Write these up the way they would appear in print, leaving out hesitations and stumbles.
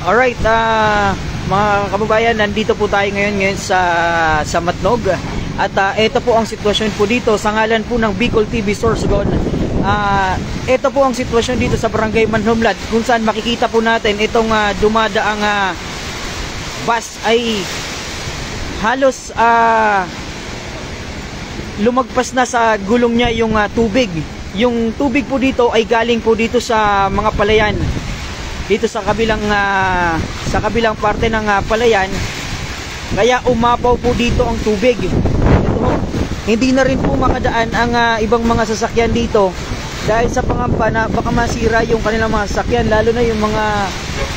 Alright, mga kababayan, nandito po tayo ngayon sa Matnog. At ito po ang sitwasyon po dito sa ngalan po ng Bicol TV Sorsogon. Ito po ang sitwasyon dito sa Barangay Manhumlad, kung saan makikita po natin itong dumadaang bus ay halos lumagpas na sa gulong niya yung tubig. Yung tubig po dito ay galing po dito sa mga palayan, dito sa kabilang parte ng palayan, kaya umapaw po dito ang tubig. Ito, hindi na rin po makadaan ang ibang mga sasakyan dito dahil sa pangamba na baka masira yung kanilang mga sasakyan, lalo na yung mga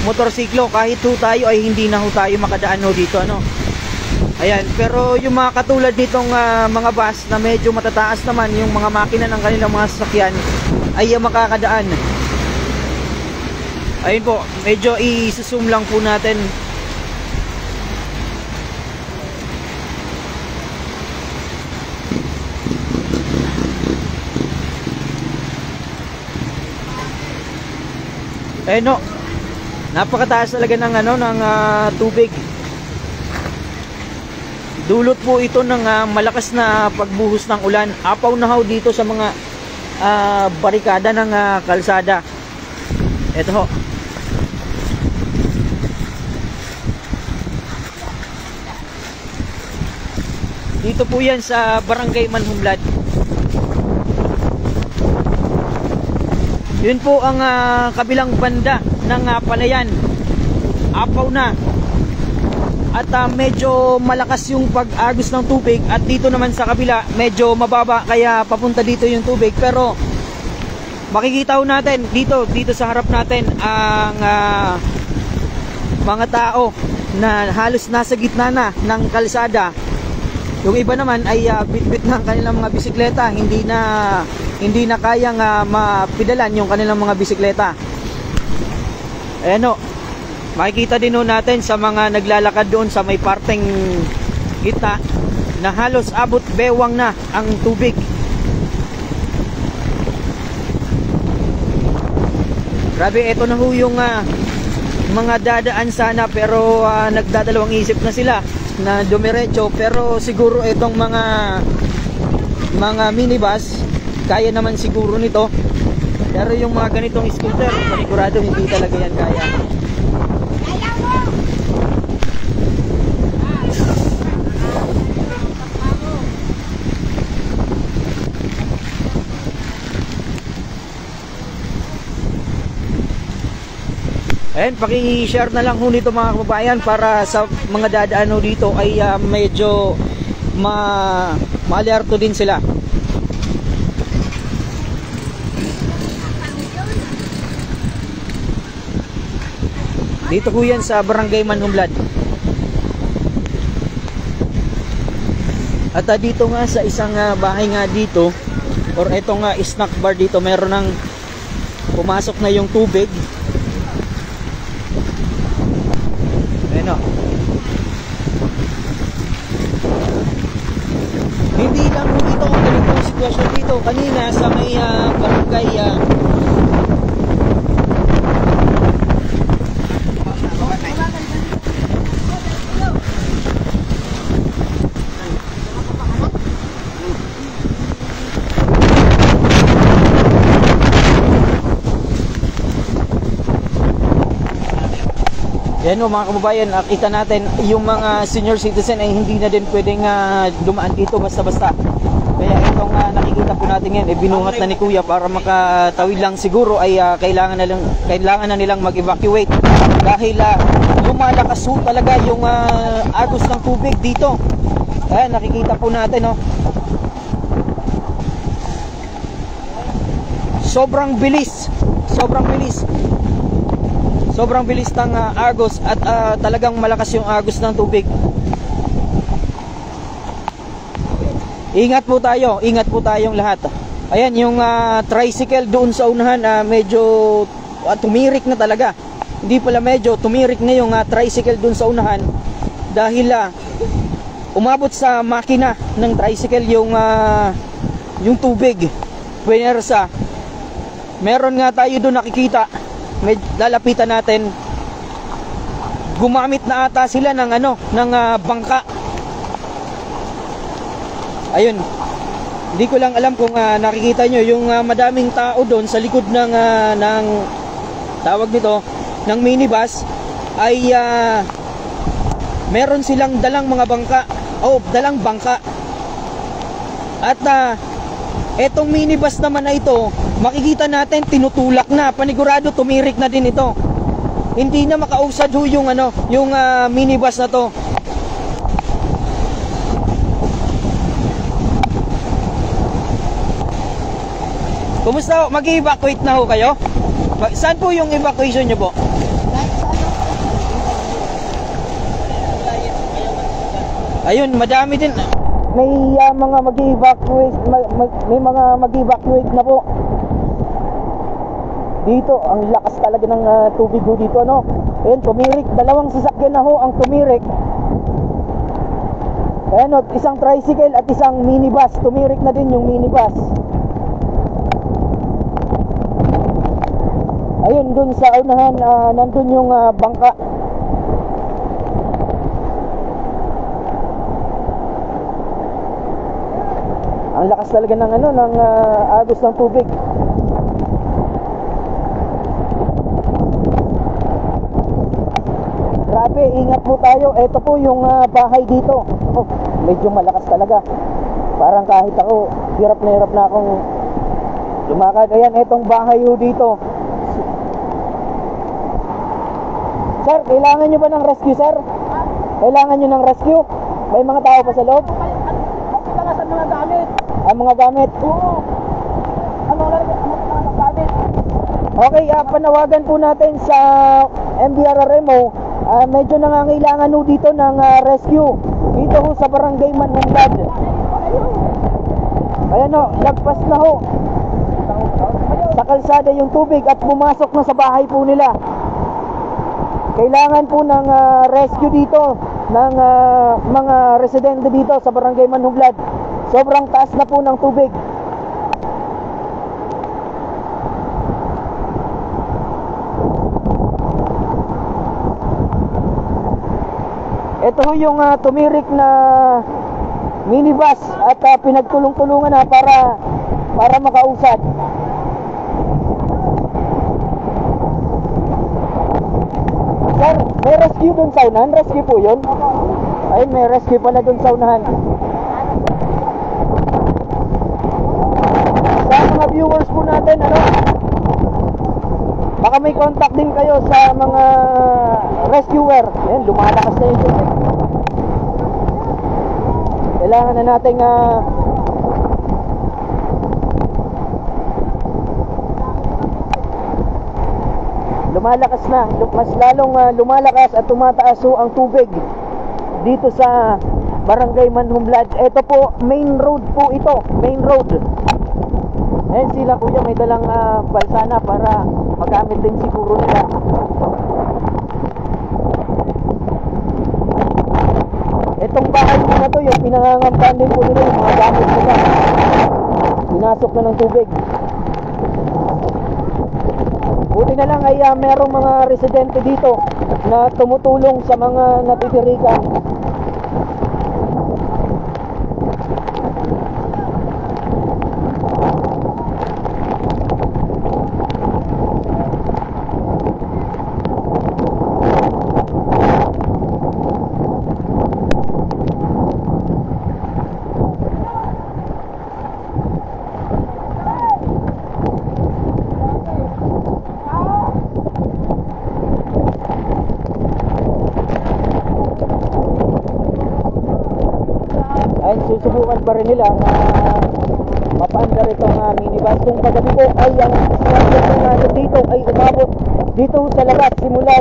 motorsiklo. Kahit ho tayo ay hindi na ho tayo makadaan ho dito, ano. Ayan, pero yung mga katulad nitong mga bus na medyo matataas naman yung mga makina ng kanilang mga sasakyan ay makakadaan. Ayun po, medyo i-zoom lang po natin. Eh no, napakataas talaga ng tubig. Dulot po ito ng malakas na pagbuhos ng ulan. Apaw na ho dito sa mga barikada ng kalsada. Ito ho. Dito po yan sa Barangay Manhumlad. Yun po ang kabilang banda ng palayan. Apaw na. At medyo malakas yung pag-agos ng tubig. At dito naman sa kabila medyo mababa, kaya papunta dito yung tubig. Pero makikita ho natin dito sa harap natin ang mga tao na halos nasa gitna na ng kalsada. Yung iba naman ay bitbit ng kanilang mga bisikleta, hindi na kayang mapidalan yung kanilang mga bisikleta. Ayan o, makikita din ho natin sa mga naglalakad doon sa may parteng gitna na halos abot bewang na ang tubig. Grabe, ito na ho yung mga dadaan sana, pero nagdadalawang isip na sila na dumiretso. Pero siguro itong mga minibus kaya naman siguro nito, pero yung mga ganitong scooter panigurado hindi talaga yan kaya. Ayan, paki-share na lang ho nito mga kababayan para sa mga dadaan ho dito ay medyo ma-alerto din sila. Dito ho yan sa Barangay Manhumlad. At dito nga sa isang bahay nga dito, or etong snack bar dito, meron ng pumasok na yung tubig. Hindi lang po ito ang ganitong sitwasyon dito. Kanina sa may barangay yan o mga kababayan, kita natin yung mga senior citizen ay hindi na din pwedeng dumaan dito basta-basta. Kaya itong nakikita po natin yan, binuhat na ni Kuya para makatawid lang siguro ay kailangan na nilang mag-evacuate. Dahil lumalakas ho talaga yung agos ng tubig dito. Ayan, nakikita po natin. Sobrang bilis. Sobrang bilis ng agos at talagang malakas yung agos ng tubig. Ingat po tayong lahat. Ayan, yung tricycle doon sa unahan medyo tumirik na talaga. Hindi pala medyo, tumirik na yung tricycle doon sa unahan dahil umabot sa makina ng tricycle yung tubig. Puwersa. Meron nga tayo doon nakikita, lalapitan natin. gumamit na ata sila ng bangka. Ayun. Hindi ko lang alam kung nakikita nyo yung madaming tao doon sa likod ng tawag dito, ng minibus ay meron silang dalang mga bangka o dalang bangka. At etong minibus naman na ito, makikita natin tinutulak na, panigurado tumirik na din ito. Hindi na makausad ho yung minibus na to. Kumusta ho? Mag-evacuate na ho kayo? Saan po yung evacuation nyo po? Ayun, madami din. May mga mag-evacuate, may mga mag-evacuate na po. Dito, ang lakas talaga ng tubig ho dito, no? Ayun, tumirik. Dalawang sasakyan na ho ang tumirik. Ayun, isang tricycle at isang minibus. Tumirik na din yung minibus. Ayun, dun sa unahan, nandun yung bangka. Ang lakas talaga ng agos ng tubig. Grabe, ingat po tayo. Ito po yung bahay dito. Oh, medyo malakas talaga. Parang kahit ako, hirap na akong lumakad. Ayan, etong bahay ho dito. Sir, kailangan nyo ba ng rescue, sir? Kailangan nyo ng rescue? May mga tao pa sa loob? Ang mga gamit. Ang mga gamit? Oo. Ang mga gamit. Okay, panawagan po natin sa MDRRMO. Medyo nangangailangan ho dito ng rescue. Dito ho sa Barangay Manhunglad. Ayan ho, lagpas na ho. Sa kalsada yung tubig at pumasok na sa bahay po nila. Kailangan po ng rescue dito ng mga residente dito sa Barangay Manhunglad. Sobrang taas na po ng tubig. Ito ho yung tumirik na minibus at pinagtulong-tulungan na para makausad. Sir, may rescue dun sa unahan? Rescue po yun? Ayun, may rescue pala dun sa unahan. Sa mga viewers po natin, baka may contact din kayo sa mga rescuer. Ayan, lumalakas na yung tubig. Kailangan na nating lumalakas na, mas lalong lumalakas at tumataas ho ang tubig dito sa Barangay Manhunglad. Ito po, main road po ito, main road. Ayan sila kuya, may dalang balsana para magamit din siguro nila. Itong bahay na to, yung pinangangampan din po nila, yung mga gamit nila. Pinasok na ng tubig. Buti na lang ay merong mga residente dito na tumutulong sa mga natitirikan. Susubukan pa rin nila na mapaandar itong minibus. Kung kagabi po ay ang sinasyan natin dito ay umabot dito sa labas, simula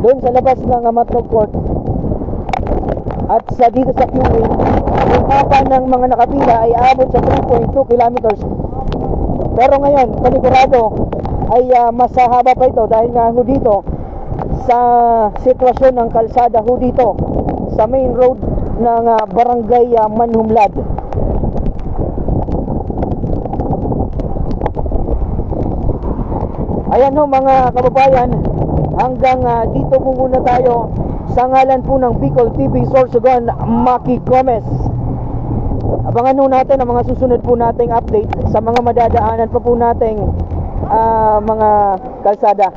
doon sa labas ng Matnog Court at dito sa QA, yung haba ng mga nakapila ay aabot sa 3.2 kilometers. Pero ngayon, panigurado ay mas haba pa ito dahil nga ho dito sa sitwasyon ng kalsada ho dito sa main road ng Barangay Manhunglad. Ayan ho mga kababayan, hanggang dito po muna tayo sa ngalan po ng Bicol TV Sorsogon, Maki Gomez. Abangan po natin ang mga susunod po nating update sa mga madadaanan pa po nating mga kalsada.